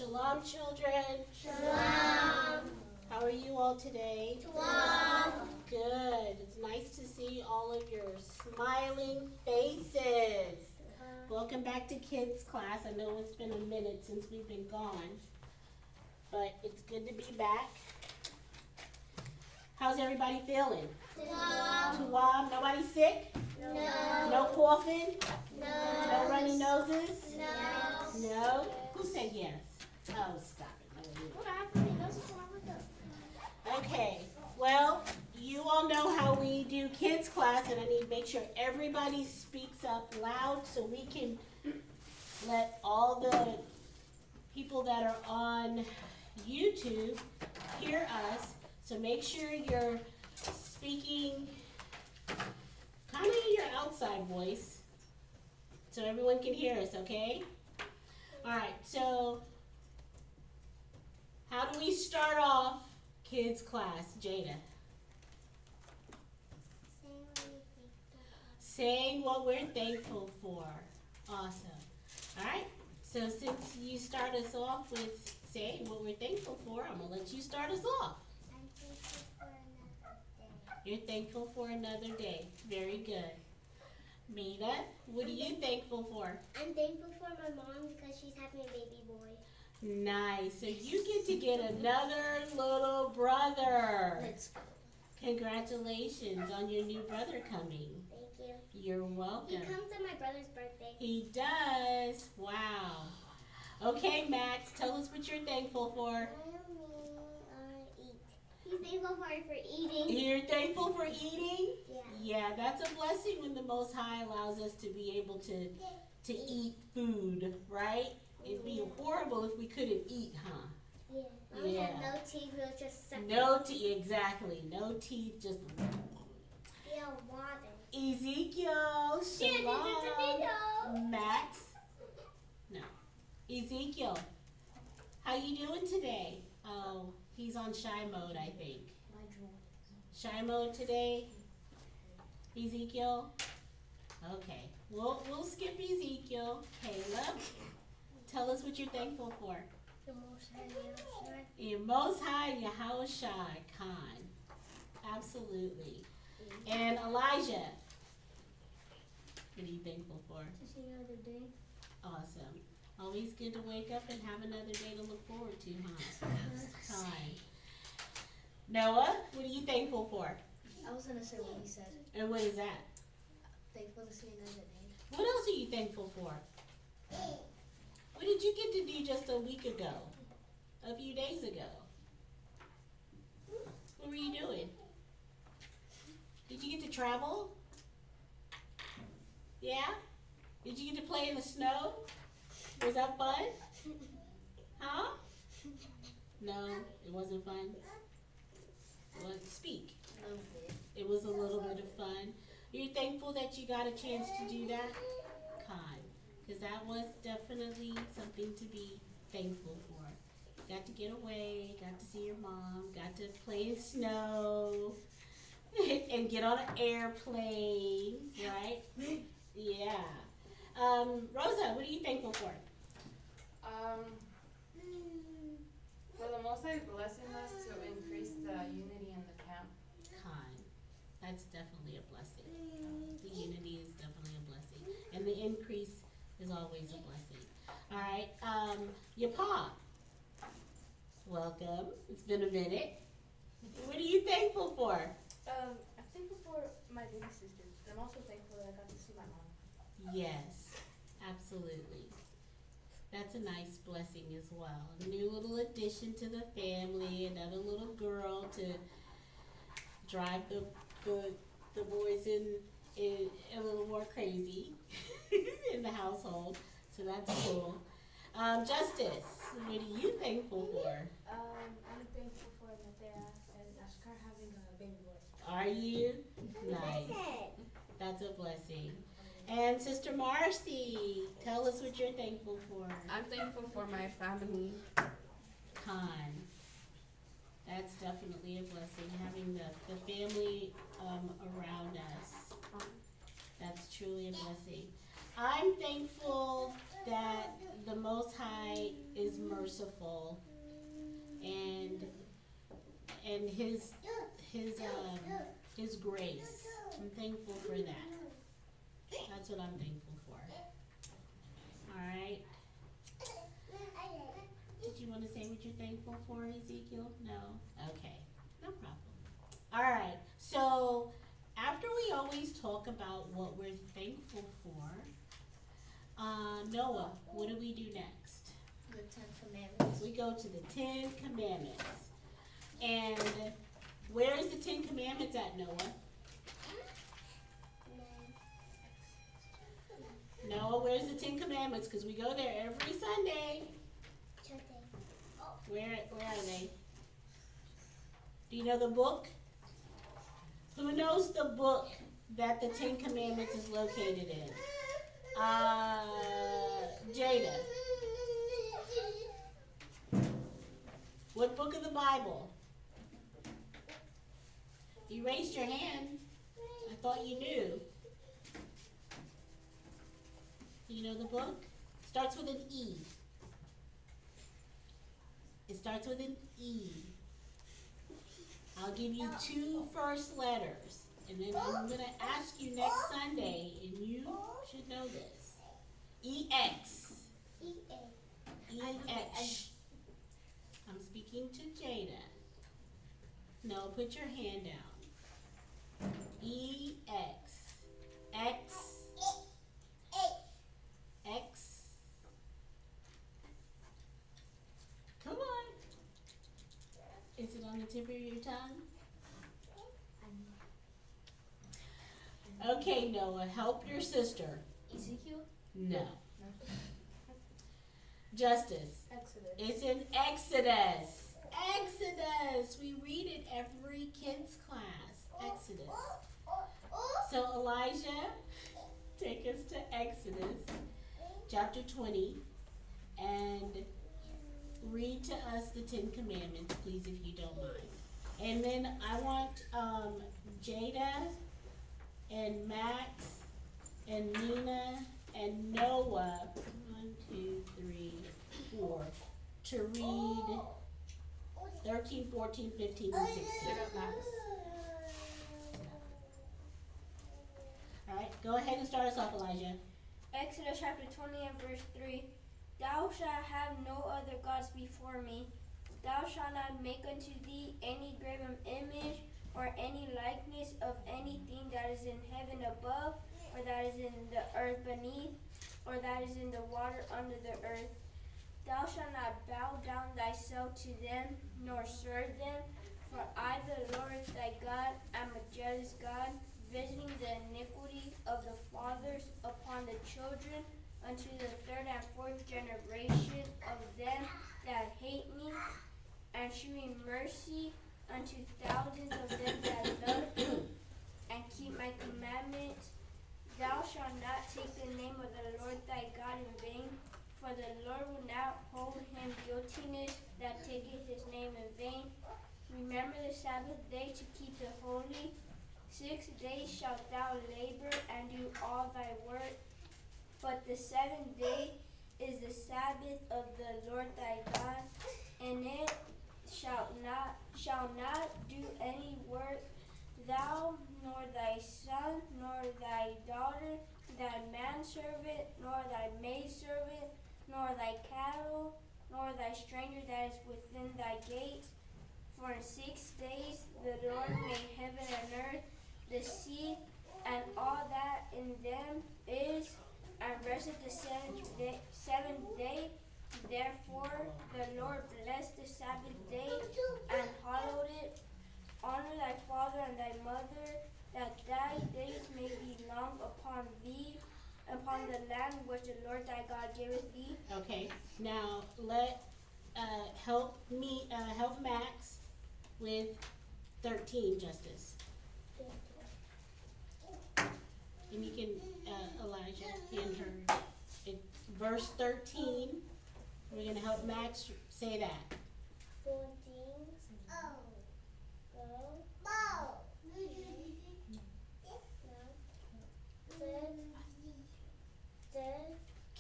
Shalom, children. Shalom. How are you all today? Shalom. Good. It's nice to see all of your smiling faces. Welcome back to kids class. I know it's been a minute since we've been gone, but it's good to be back. How's everybody feeling? Tuwam. Nobody sick? No. No coughing? No. No runny noses? No. No? Who said yes? Oh, stop it. No, you. What happened? Okay, well, you all know how we do kids class, and I need to make sure everybody speaks up loud so we can let all the people that are on YouTube hear us. So make sure you're speaking kind of in your outside voice so everyone can hear us, okay? All right, so how do we start off kids class, Jada? Saying what we're thankful for. Awesome. All right, so since you start us off with saying what we're thankful for, I'm going to let you start us off. I'm thankful for another day. You're thankful for another day. Very good. Mina, what are you thankful for? I'm thankful for my mom because she's having a baby boy. Nice. So you get another little brother. Let's go. Congratulations on your new brother coming. Thank you. You're welcome. He comes on my brother's birthday. He does. Wow. Okay, Max, tell us what you're thankful for. Eat. He's thankful for eating. You're thankful for eating? Yeah. Yeah, that's a blessing when the Most High allows us to be able to eat food, right? It'd be horrible if we couldn't eat, huh? Yeah. When we had Yeah. no teeth, we'll just suck No teeth, exactly. No teeth, just Yeah, water. Ezekiel, Shalom, Max. No, Ezekiel, how you doing today? Oh, he's on shy mode, I think. Shy mode today, Ezekiel. Okay, we'll skip Ezekiel. Caleb, tell us what you're thankful for. The most high. Your Most High Yahushua Khan. Absolutely. And Elijah, what are you thankful for? To see another day. Awesome. Always good to wake up and have another day to look forward to, huh? Khan. Noah, what are you thankful for? I was gonna say what he said. And what is that? Thankful to see another day. What else are you thankful for? What did you get to do just a week ago? A few days ago? What were you doing? Did you get to travel? Yeah? Did you get to play in the snow? Was that fun? Huh? No, it wasn't fun. Well, speak. It was a little bit of fun. You're thankful that you got a chance to do that? Kind. Because that was definitely something to be thankful for. Got to get away, got to see your mom, got to play in snow, and get on an airplane, right? Yeah. Rosa, what are you thankful for? For the Most High blessing us to increase the unity in the camp. Kind. That's definitely a blessing. The unity is definitely a blessing. And the increase is always a blessing. All right. Your pa. Welcome. It's been a minute. What are you thankful for? I'm thankful for my baby sister. I'm also thankful that I got to see my mom. Yes, absolutely. That's a nice blessing as well. A new little addition to the family, another little girl to drive the boys in a little more crazy in the household. So that's cool. Justice, what are you thankful for? I'm thankful for Natea and Oscar having a baby boy. Are you? Nice. That's a blessing. And Sister Marcy, tell us what you're thankful for. I'm thankful for my family. Khan. That's definitely a blessing, having the family around us. That's truly a blessing. I'm thankful that the Most High is merciful. and his grace. I'm thankful for that. That's what I'm thankful for. Alright. Did you want to say what you're thankful for, Ezekiel? No? Okay. No problem. Alright. So, after we always talk about what we're thankful for, Noah, what do we do next? The 10 Commandments. We go to the 10 Commandments. And where is the 10 Commandments at, Noah? Noah, where's the 10 Commandments? Because we go there every Sunday. Where are they? Do you know the book? Who knows the book that the 10 Commandments is located in? Jada. What book of the Bible? You raised your hand. I thought you knew. You know the book? Starts with an E. It starts with an E. I'll give you 2 first letters. And then I'm going to ask you next Sunday, and you should know this. E-X. E-X. I'm speaking to Jada. No, put your hand down. E-X. X. X. Come on. Is it on the tip of your tongue? Okay, Noah, help your sister. Ezekiel? No. Justice. Exodus. It's in Exodus. Exodus. We read it every kids class. Exodus. So Elijah, take us to Exodus chapter 20 and read to us the 10 Commandments, please, if you don't mind. And then I want Jada and Max and Nina and Noah, 1, 2, 3, 4, to read 13, 14, 15, and 16. Alright, go ahead and start us off, Elijah. Exodus chapter 20 and verse 3. Thou shalt have no other gods before me. Thou shalt not make unto thee any graven image or any likeness of anything that is in heaven above, or that is in the earth beneath, or that is in the water under the earth. Thou shalt not bow down thyself to them, nor serve them, for I, the Lord thy God, am a jealous God, visiting the iniquity of the fathers upon the children, unto the 3rd and 4th generation of them that hate me, and shewing mercy unto thousands of them that love me, and keep my commandments. Thou shalt not take the name of the Lord thy God in vain, for the Lord will not hold him guiltiness that taketh his name in vain. Remember the Sabbath day to keep it holy. 6 days shalt thou labor and do all thy work, but the 7th day is the Sabbath of the Lord thy God, and it shalt not do any work, thou, nor thy son, nor thy daughter, thy manservant, nor thy maidservant, nor thy cattle, nor thy stranger that is within thy gates. For in 6 days the Lord made heaven and earth, the sea, and all that in them is, and rested the 7th day. Therefore the Lord blessed the Sabbath day and hallowed it. Honor thy father and thy mother, that thy days may be long upon thee, upon the land which the Lord thy God giveth thee. Okay, now help Max with 13, Justice. And you can, Elijah, hand her verse 13. We're going to help Max say that. 14.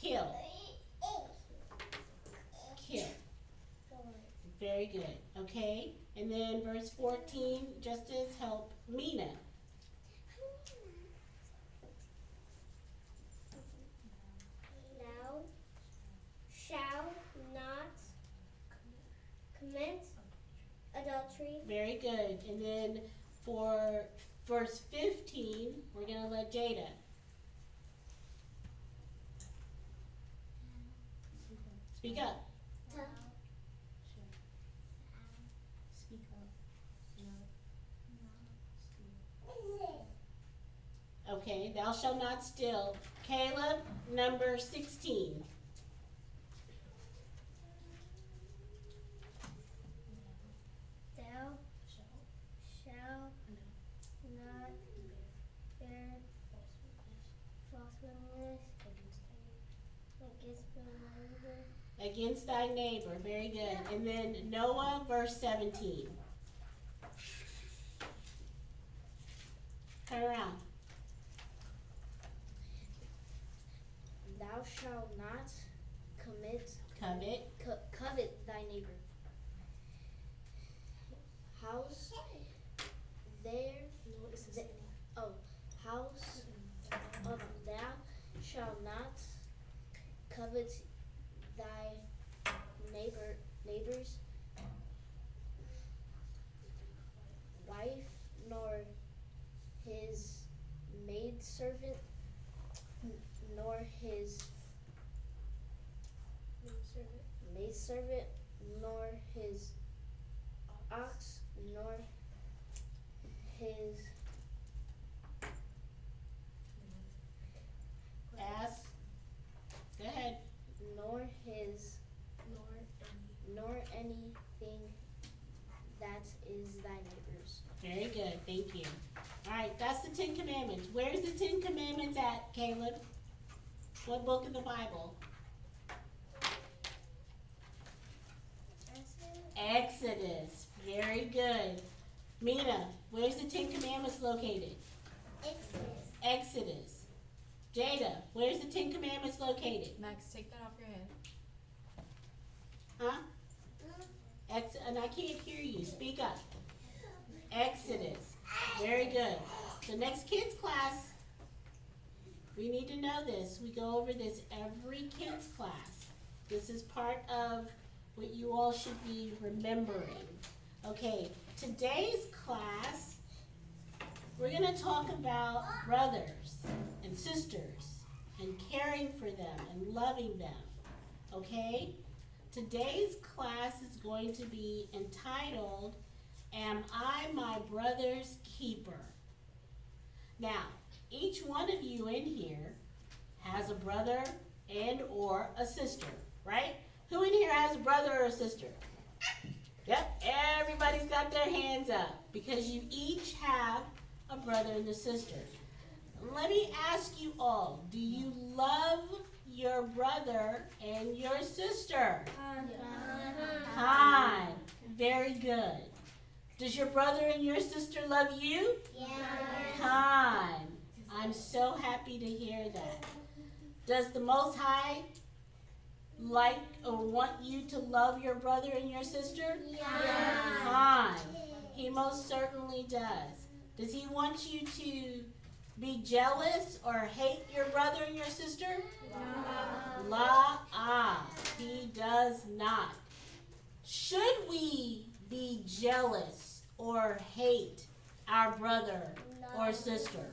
Kill. Kill. Very Very good. Okay. And then verse 14, Justice, help Mina. Thou shalt not commit adultery. Very good. And then for verse 15, we're going to let Jada. Speak up. Thou Speak up. Okay, thou shalt not steal. Caleb, number 16. Thou shalt not bear false witness against thy neighbor. Against thy neighbor. Very good. And then Noah, verse 17. Turn around. Thou shalt not covet thy neighbor. House thou shalt not covet thy neighbor's wife, nor his maidservant, nor his maidservant, nor his ox, nor his Ass. Go ahead. nor anything that is thy neighbor's. Very good. Thank you. All right, that's the 10 Commandments. Where's the 10 Commandments at, Caleb? What book in the Bible? Exodus. Very good. Mina, where's the 10 Commandments located? Exodus. Exodus. Jada, where's the 10 Commandments located? Max, take that off your head. Huh? And I can't hear you. Speak up. Exodus. Very good. So next kids class, we need to know this. We go over this every kids class. This is part of what you all should be remembering. Okay, today's class, we're going to talk about brothers and sisters and caring for them and loving them. Okay? Today's class is going to be entitled, Am I My Brother's Keeper? Now, each one of you in here has a brother and or a sister, right? Who in here has a brother or a sister? Yep, everybody's got their hands up because you each have a brother and a sister. Let me ask you all, do you love your brother and your sister? Hi. Very good. Does your brother and your sister love you? Yes. Hi. I'm so happy to hear that. Does the Most High like or want you to love your brother and your sister? Yes. Hi. He most certainly does. Does he want you to be jealous or hate your brother and your sister? He does not. Should we be jealous or hate our brother or sister?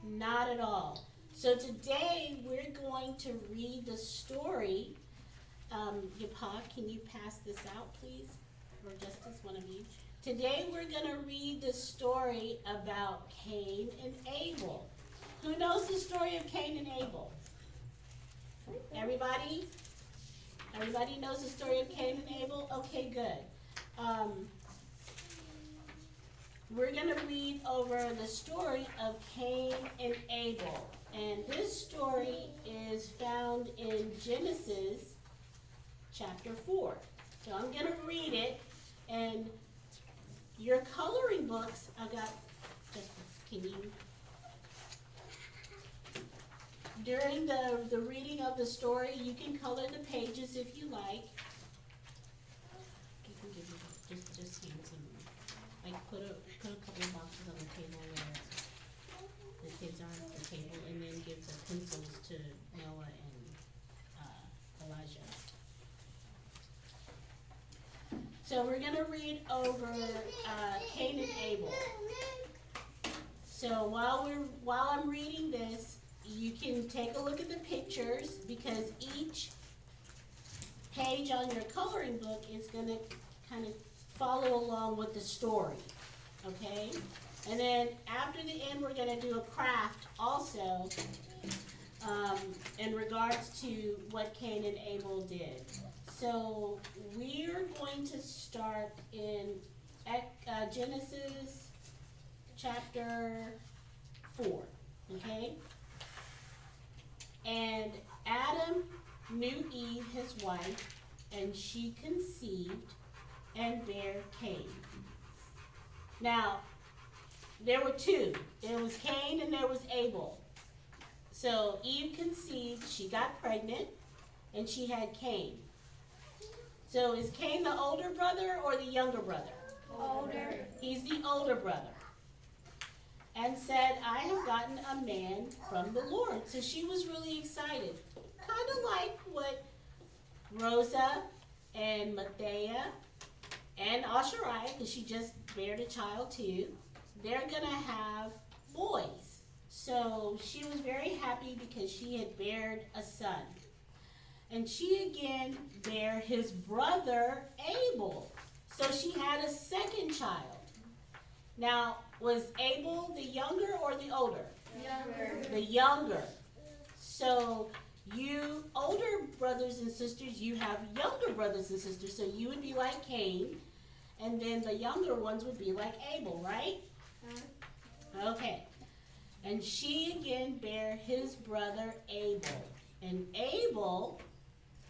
Not at all. So today we're going to read the story. Yapa, can you pass this out, please? Or Justice, one of you. Today we're going to read the story about Cain and Abel. Who knows the story of Cain and Abel? Everybody? Everybody knows the story of Cain and Abel? Okay, good. We're going to read over the story of Cain and Abel. And this story is found in Genesis chapter 4. So I'm going to read it. And your coloring books, I got, can you, during the reading of the story, you can color the pages if you like. put a couple of boxes on the table where the kids are at the table, and then give the pencils to Noah and Elijah. So we're gonna read over Cain and Abel. So while I'm reading this, you can take a look at the pictures, because each page on your coloring book is gonna kind of follow along with the story, okay? And then after the end, we're gonna do a craft also in regards to what Cain and Abel did. So we're going to start in Genesis chapter 4, okay? And Adam knew Eve, his wife, and she conceived and bare Cain. Now, there were two. There was Cain and there was Abel. So Eve conceived, she got pregnant, and she had Cain. So is Cain the older brother or the younger brother? Older. He's the older brother. And said, I have gotten a man from the Lord. So she was really excited. Kind of like what Rosa and Mathea and Ashariah, because she just bared a child too, they're going to have boys. So she was very happy because she had bared a son. And she again bare his brother Abel. So she had a second child. Now, was Abel the younger or the older? Younger. The younger. So you older brothers and sisters, you have younger brothers and sisters. So you would be like Cain, and then the younger ones would be like Abel, right? Okay. And she again bare his brother Abel. And Abel,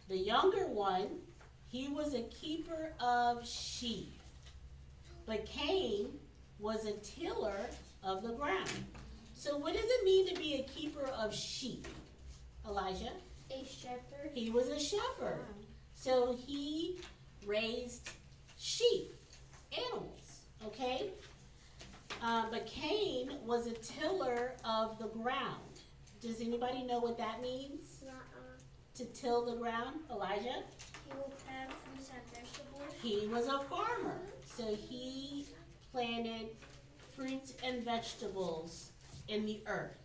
the younger one, he was a keeper of sheep. But Cain was a tiller of the ground. So what does it mean to be a keeper of sheep, Elijah? A shepherd. He was a shepherd. So he raised sheep, animals, okay? But Cain was a tiller of the ground. Does anybody know what that means? To till the ground, Elijah? He will plant fruits and vegetables. He was a farmer. So he planted fruits and vegetables in the earth.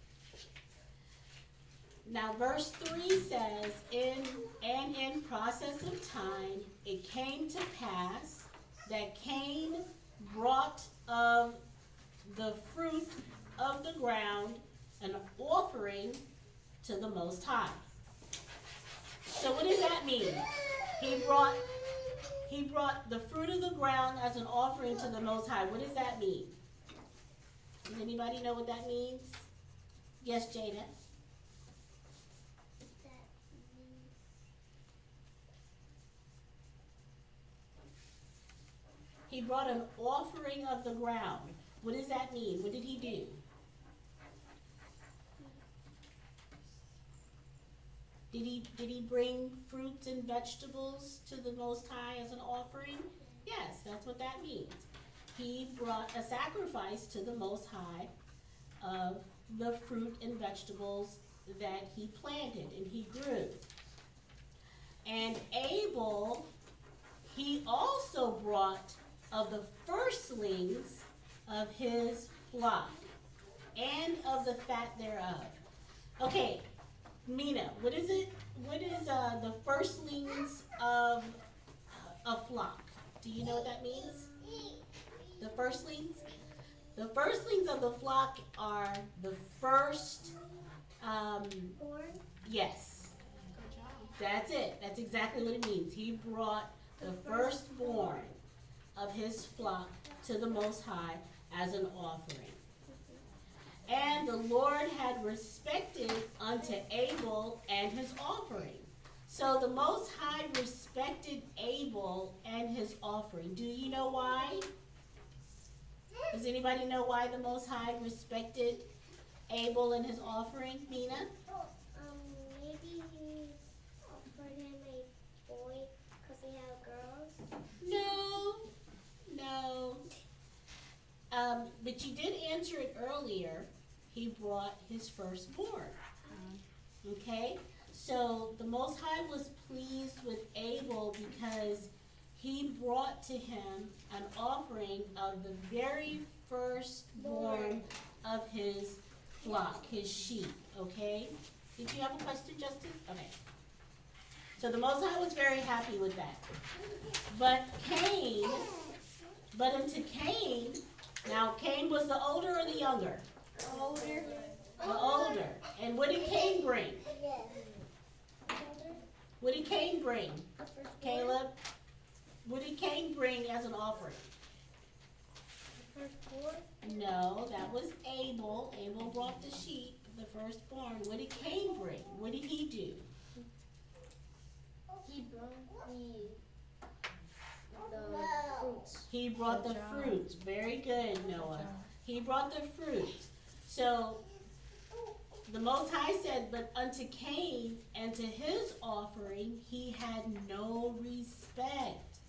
Now verse 3 says, in process of time, it came to pass that Cain brought of the fruit of the ground an offering to the Most High. So what does that mean? He brought the fruit of the ground as an offering to the Most High. What does that mean? Does anybody know what that means? Yes, Jada. He brought an offering of the ground. What does that mean? What did he do? Did he bring fruits and vegetables to the Most High as an offering? Yes, that's what that means. He brought a sacrifice to the Most High of the fruit and vegetables that he planted and he grew. And Abel, he also brought of the firstlings of his flock and of the fat thereof. Okay, Mina, what is it? What is the firstlings of a flock? Do you know what that means? The firstlings? The firstlings of the flock are the first, Born? yes, Good job. that's it. That's exactly what it means. He brought the firstborn of his flock to the Most High as an offering. And the Lord had respected unto Abel and his offering. So the Most High respected Abel and his offering. Do you know why? Does anybody know why the Most High respected Abel and his offering, Mina? Maybe he offered him a boy because he had girls. No. his firstborn. Okay? So the Most High was pleased with Abel because he brought to him an offering of the very firstborn of his flock, his sheep. Okay? Did you have a question, Justin? Okay. So the Most High was very happy with that. But unto Cain, now Cain was the older or the younger? Older. The older. And what did Cain bring? What did Cain bring? Caleb? What did Cain bring as an offering? Firstborn. No, that was Abel. Abel brought the sheep, the firstborn. What did Cain bring? What did he do? He brought the fruits. He brought the fruits. Very good, Noah. He brought the fruits. So the Most High said, but unto Cain and to his offering he had no respect.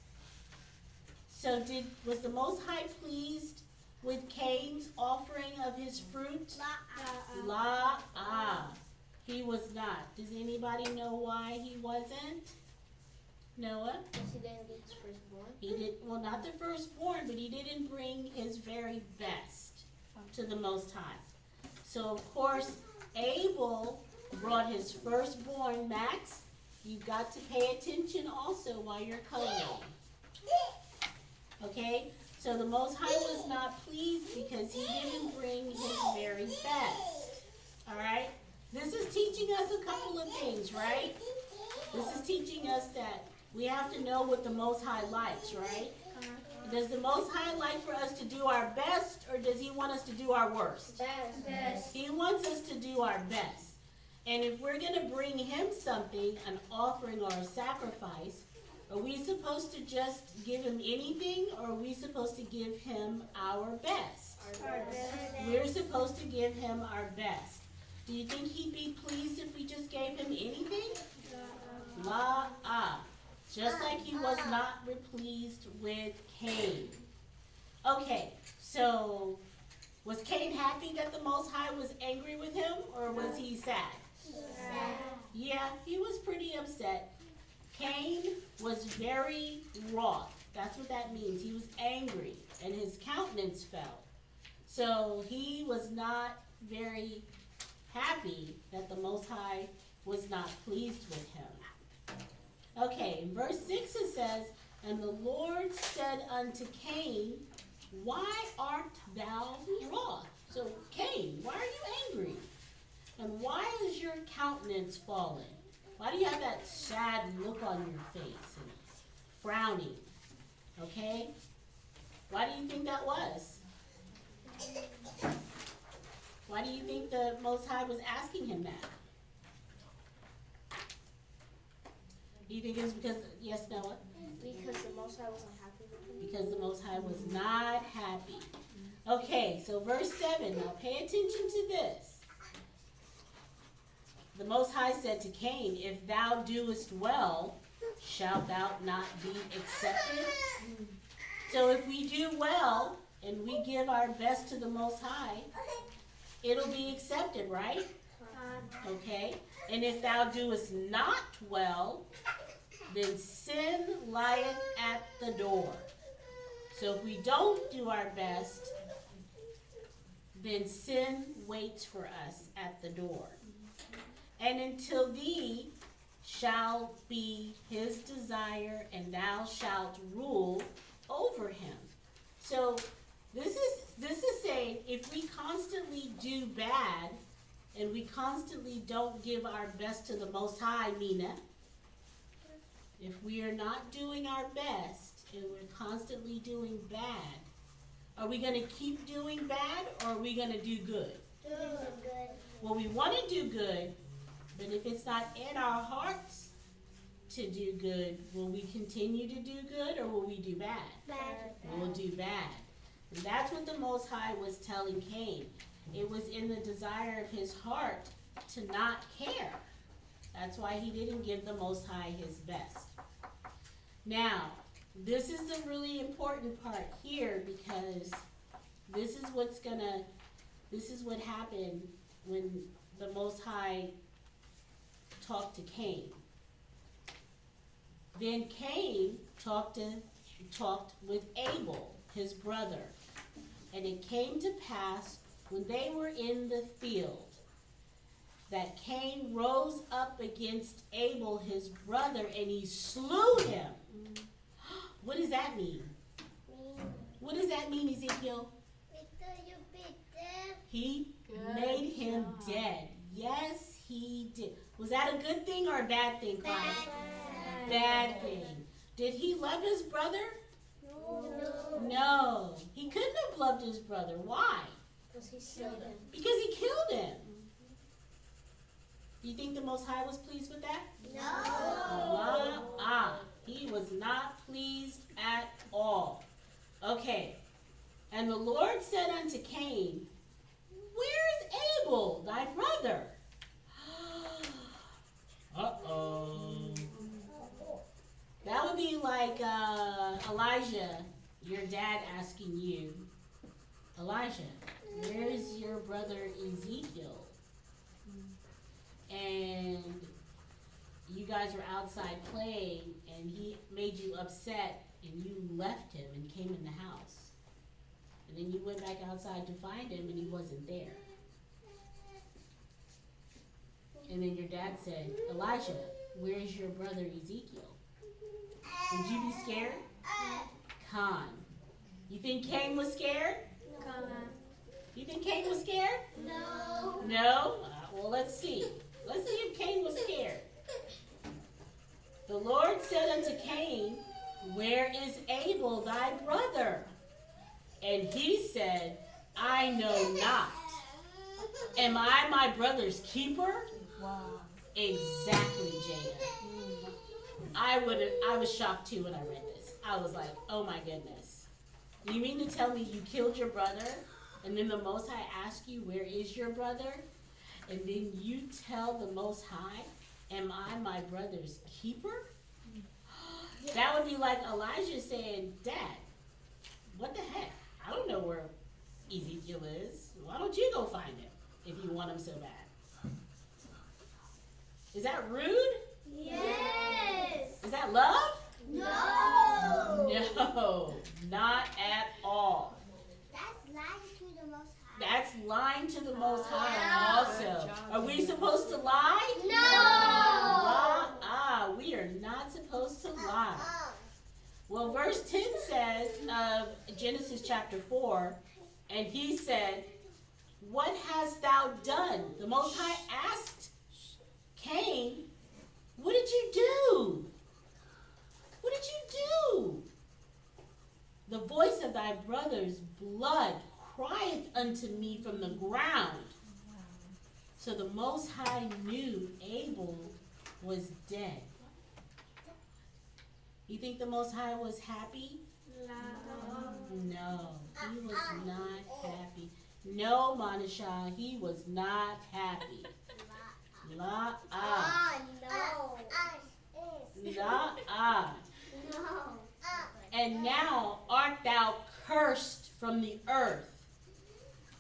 So was the Most High pleased with Cain's offering of his fruit? He was not. Does anybody know why he wasn't? Noah? Because he didn't get his firstborn. He did, well, not the firstborn, but he didn't bring his very best to the Most High. So, of course, Abel brought his firstborn. Max, you've got to pay attention also while you're coloring. Okay? So the Most High was not pleased because he didn't bring his very best. Alright? This is teaching us a couple of things, right? This is teaching us that we have to know what the Most High likes, right? Does the Most High like for us to do our best, or does he want us to do our worst? Best. He wants us to do our best. And if we're going to bring him something, an offering or a sacrifice, are we supposed to just give him anything, or are we supposed to give him our best? Our best. We're supposed to give him our best. Do you think he'd be pleased if we just gave him anything? Just like he was not pleased with Cain. Okay, so was Cain happy that the Most High was angry with him, or was he sad? Yeah, he was pretty upset. Cain was very wroth. That's what that means. He was angry, and his countenance fell. So he was not very happy that the Most High was not pleased with him. Okay, in verse 6 it says, and the Lord said unto Cain, why art thou wroth? So, Cain, why are you angry? And why is your countenance fallen? Why do you have that sad look on your face and frowning? Okay? Why do you think that was? Why do you think the Most High was asking him that? Do you think it was because, yes, Noah? Because the Most High wasn't happy with him. Because the Most High was not happy. Okay, so verse 7, now pay attention to this. The Most High said to Cain, if thou doest well, shalt thou not be accepted? So if we do well, and we give our best to the Most High, it'll be accepted, right? Okay? And if thou doest not well, then sin lieth at the door. So if we don't do our best, then sin waits for us at the door. And until thee shall be his desire, and thou shalt rule over him. So this is saying if we constantly do bad, and we constantly don't give our best to the Most High, Mina, if we are not doing our best and we're constantly doing bad, are we going to keep doing bad, or are we going to do good? Well, we want to do good, but if it's not in our hearts to do good, will we continue to do good, or will we do bad? We'll do bad. And that's what the Most High was telling Cain. It was in the desire of his heart to not care. That's why he didn't give the Most High his best. Now, this is the really important part here, because this is what happened when the Most High talked to Cain. Then Cain talked with Abel, his brother. And it came to pass, when they were in the field, that Cain rose up against Abel, his brother, and he slew him. What does that mean? What does that mean, Ezekiel? He made him dead. Yes, he did. Was that a good thing or a bad thing, Christ? Bad thing. Did he love his brother? No. He couldn't have loved his brother. Why? Because he killed him. Because he killed him. Do you think the Most High was pleased with that? No. He was not pleased at all. Okay. And the Lord said unto Cain, where is Abel, thy brother? Uh-oh. That would be like Elijah, your dad asking you, Elijah, where's your brother Ezekiel? And you guys were outside playing, and he made you upset, and you left him and came in the house. And then you went back outside to find him, and he wasn't there. And then your dad said, Elijah, where's your brother Ezekiel? Would you be scared? Con. You think Cain was scared? Con. You think Cain was scared? No. No? Well, let's see. Let's see if Cain was scared. The Lord said unto Cain, where is Abel thy brother? And he said, I know not. Am I my brother's keeper? Wow. Exactly, Jada. I was shocked too when I read this. I was like, oh my goodness. You mean to tell me you killed your brother, and then the Most High asked you, where is your brother? And then you tell the Most High, am I my brother's keeper? That would be like Elijah saying, Dad, what the heck? I don't know where Ezekiel is. Why don't you go find him if you want him so bad? Is that rude? Yes. Is that love? No. No, not at all. That's lying to the Most High. That's lying to the Most High also. Are we supposed to lie? No. We are not supposed to lie. Well, verse 10 says of Genesis chapter 4, and he said, what hast thou done? The Most High asked Cain, what did you do? What did you do? The voice of thy brother's blood crieth unto me from the ground. So the Most High knew Abel was dead. You think the Most High was happy? No, he was not happy. No, Manasha, he was not happy. La ah. No. La ah. No. And now art thou cursed from the earth,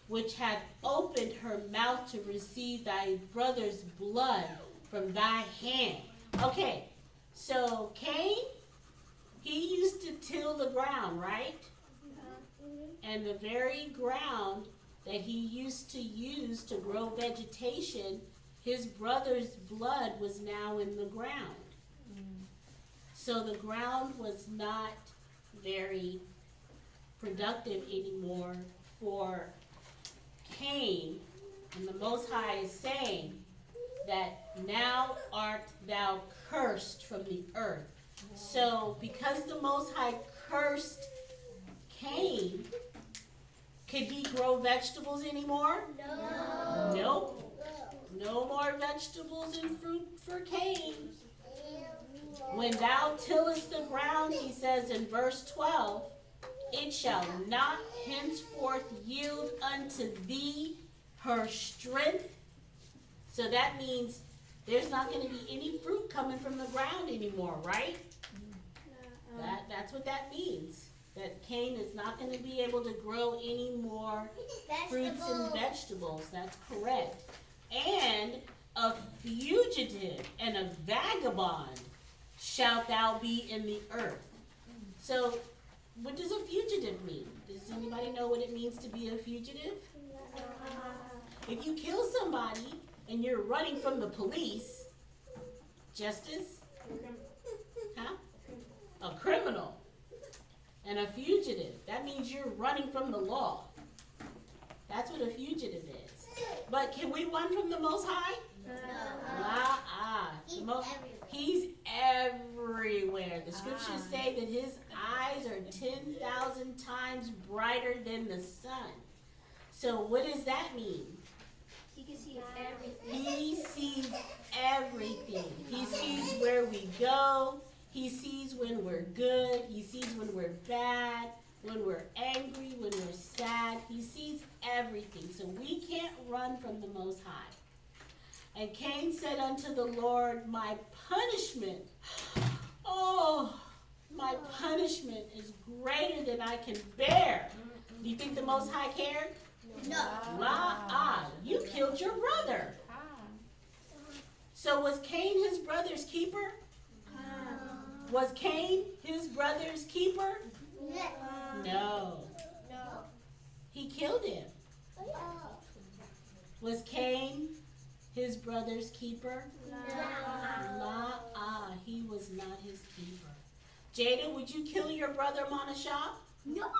which hath opened her mouth to receive thy brother's blood from thy hand. Okay, so Cain, he used to till the ground, right? And the very ground that he used to use to grow vegetation, his brother's blood was now in the ground. So the ground was not very productive anymore for Cain. And the Most High is saying that now art thou cursed from the earth. So because the Most High cursed Cain, could he grow vegetables anymore? No. Nope. No more vegetables and fruit for Cain. When thou tillest the ground, he says in verse 12, it shall not henceforth yield unto thee her strength. So that means there's not going to be any fruit coming from the ground anymore, right? That's what that means. that Cain is not going to be able to grow any more fruits and vegetables. That's correct. And a fugitive and a vagabond shalt thou be in the earth. So, what does a fugitive mean? Does anybody know what it means to be a fugitive? If you kill somebody and you're running from the police, justice? Huh? A criminal. And a fugitive. That means you're running from the law. That's what a fugitive is. But can we run from the Most High? He's everywhere. The scriptures say that his eyes are 10,000 times brighter than the sun. So what does that mean? He can see everything. He sees everything. He sees where we go. He sees when we're good. He sees when we're bad, when we're angry, when we're sad. He sees everything. So we can't run from the Most High. And Cain said unto the Lord, my punishment, my punishment is greater than I can bear. Do you think the Most High cared? No. You killed your brother. So was Cain his brother's keeper? Was Cain his brother's keeper? No. He killed him. Was Cain his brother's keeper? He was not his keeper. Jada, would you kill your brother Monashah? No.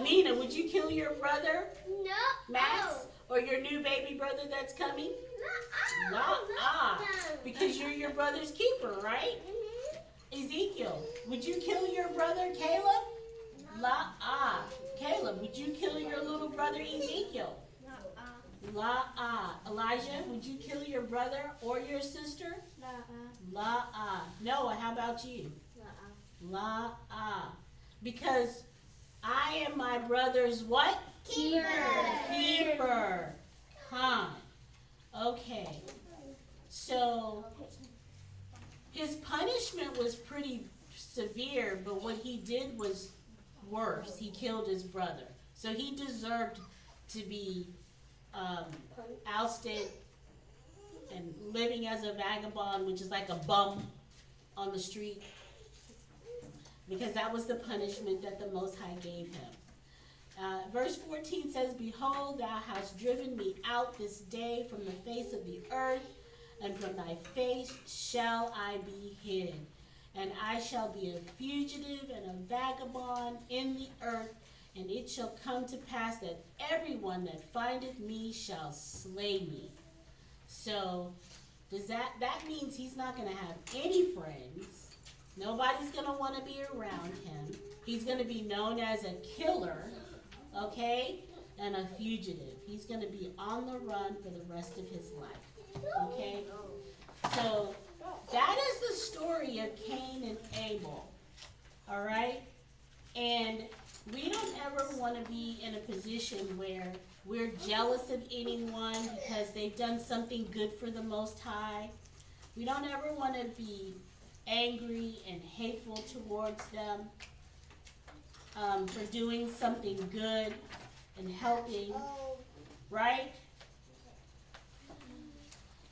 Mina, would you kill your brother Max? Or your new baby brother that's coming? Because you're your brother's keeper, right? Ezekiel, would you kill your brother Caleb? Caleb, would you kill your little brother Ezekiel? Elijah, would you kill your brother or your sister? Noah, how about you? Because I am my brother's what? Keeper. Okay. So his punishment was pretty severe, but what he did was worse. He killed his brother. So he deserved to be ousted and living as a vagabond, which is like a bum on the street, because that was the punishment that the Most High gave him. Verse 14 says, behold, thou hast driven me out this day from the face of the earth, and from thy face shall I be hidden. And I shall be a fugitive and a vagabond in the earth, and it shall come to pass that everyone that findeth me shall slay me. So, that means he's not going to have any friends. Nobody's going to want to be around him. He's going to be known as a killer, okay, and a fugitive. He's going to be on the run for the rest of his life, okay? So, that is the story of Cain and Abel, all right? And we don't ever want to be in a position where we're jealous of anyone because they've done something good for the Most High. We don't ever want to be angry and hateful towards them for doing something good and helping, right?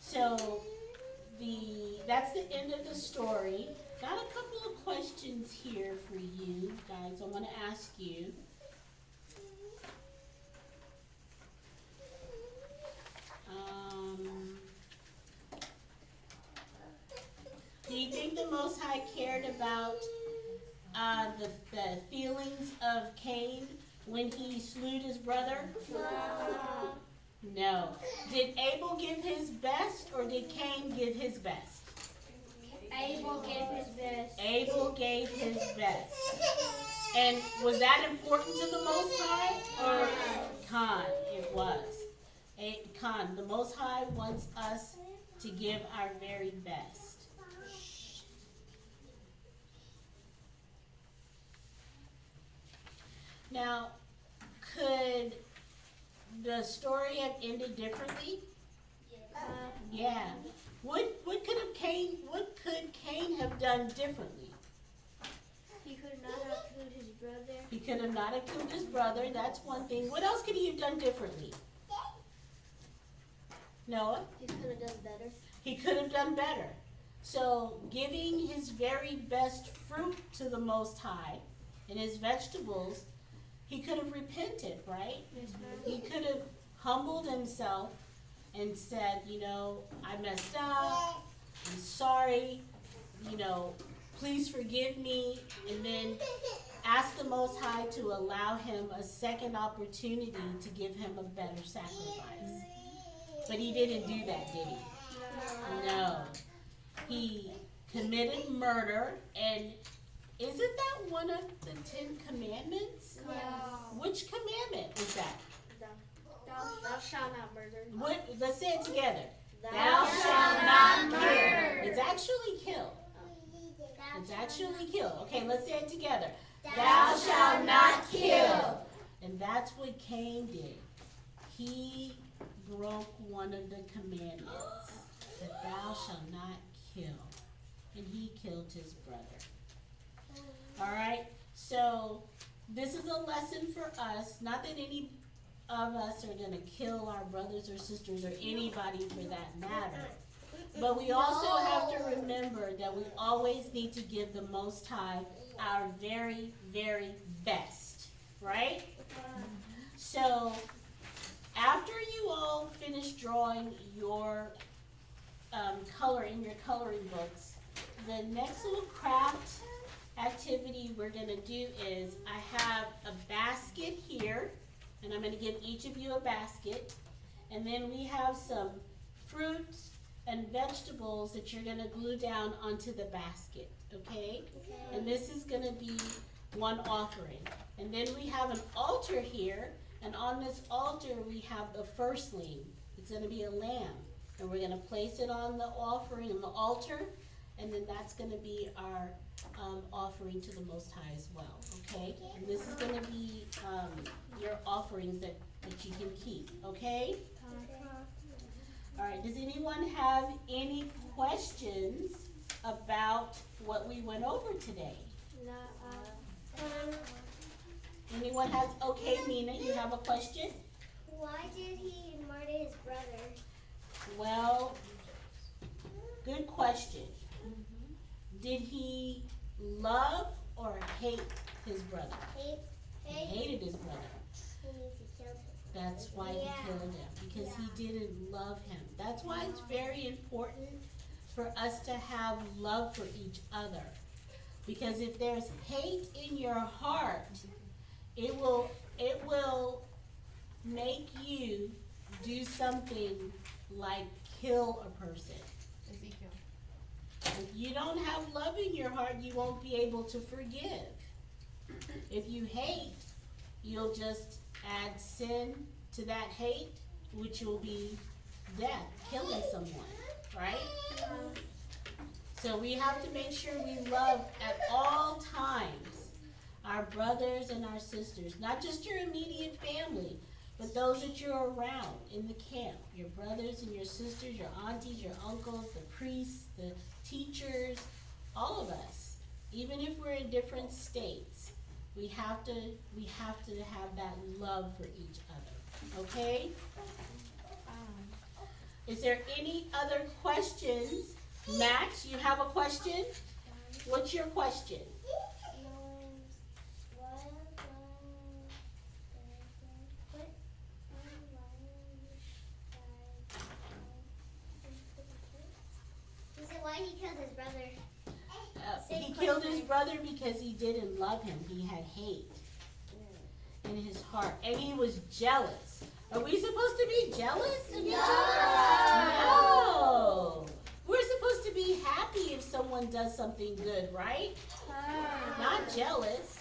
So that's the end of the story. Got a couple of questions here for you guys. I want to ask you. Do you think the Most High cared about the feelings of Cain when he slew his brother? No. Did Abel give his best, or did Cain give his best? Abel gave his best. Abel gave his best. And was that important to the Most High? Or Khan? It was. Khan, the Most High wants us to give our very best. Now, could the story have ended differently? Yeah. What could Cain have done differently? He could brother. He could have not have killed his brother. That's one thing. What else could he have done differently? Noah? He could have done better. He could have done better. So giving his very best fruit to the Most High and his vegetables, he could have repented, right? Yes, ma'am. He could have humbled himself and said, you know, I messed up. I'm sorry. You know, please forgive me. And then ask the Most High to allow him a second opportunity to give him a better sacrifice. But he didn't do that, did he? No. He committed murder, and isn't that one of the 10 Commandments? Which commandment was that? Thou shalt not murder. What? Let's say it together. Thou shalt not kill. It's actually kill. It's actually kill. Okay, let's say it together. Thou shalt not kill. And that's what Cain did. He broke one of the commandments, that thou shalt not kill. And he killed his brother. All right, so this is a lesson for us. Not that any of us are going to kill our brothers or sisters or anybody for that matter. But we also have to remember that we always need to give the Most High our very, very best, right? So after you all finish drawing your color in your coloring books, the next little craft activity we're going to do is I have a basket here, and I'm going to give each of you a basket, and then we have some fruits and vegetables that you're going to glue down onto the basket, okay? And this is going to be one offering. And then we have an altar here, and on this altar we have the firstling. It's going to be a lamb, and we're going to place it on the offering, on the altar, and then that's going to be our offering to the Most High as well, okay? And this is going to be your offerings that you can keep, okay? All right, does anyone have any questions about what we went over today? Anyone has, okay, Nina, you have a question? Why did he murder his brother? Well, good question. Did he love or hate his brother? He hated his brother. He needs to kill him. That's why he killed him, because he didn't love him. That's why it's very important for us to have love for each other. Because if there's hate in your heart, it will make you do something like kill a person. Ezekiel. If you don't have love in your heart, you won't be able to forgive. If you hate, you'll just add sin to that hate, which will be death, killing someone, right? So we have to make sure we love at all times our brothers and our sisters, not just your immediate family, but those that you're around in the camp, your brothers and your sisters, your aunties, your uncles, the priests, the teachers, all of us. Even if we're in different states, we have to have that love for each other, okay? Is there any other questions? Max, you have a question? What's your question? He said why he killed his brother. He killed his brother because he didn't love him. He had hate in his heart, and he was jealous. Are we supposed to be jealous of each other? No. We're supposed to be happy if someone does something good, right? Not jealous.